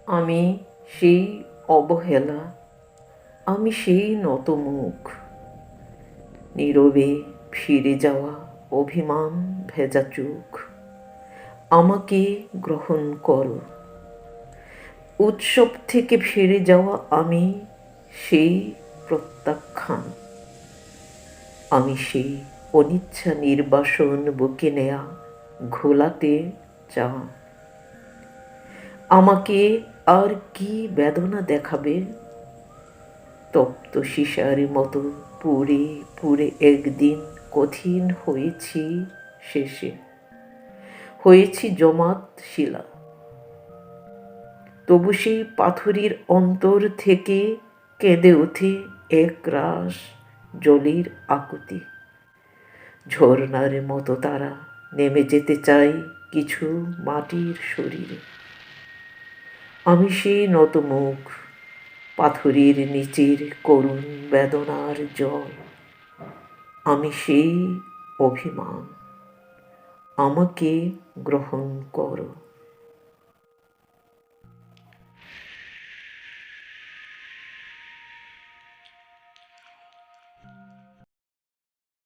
আমি সেই অবহেলা, আমি সেই নতমুখ, নীরবে ফিরে যাওয়া অভিমান ভেজা চোখ। আমাকে গ্রহণ করো। উৎসব থেকে ফিরে যাওয়া আমি, সেই প্রত্যাখ্যান, আমি সেই অনিচ্ছা নির্বাসন বুকে নেয়া ঘোলাটে চা। আমাকে আর কি বেদনা দেখাবে? তপ্ত সীসার মতো পুড়ে পুড়ে একদিন কঠিন হয়েছি, শেষে হয়েছি জমাট শিলা। তবু সেই পাথরের অন্তর থেকে কেঁদে ওঠে এক রাস জলের আকুতি। ঝর্ণার মতো তারা নেমে যেতে চায় কিছু মাটির শরীরে। আমি সেই নতমুখ, পাথরের নিচের করুণ বেদনার জল। আমি সেই অভিমান, আমাকে গ্রহণ করো।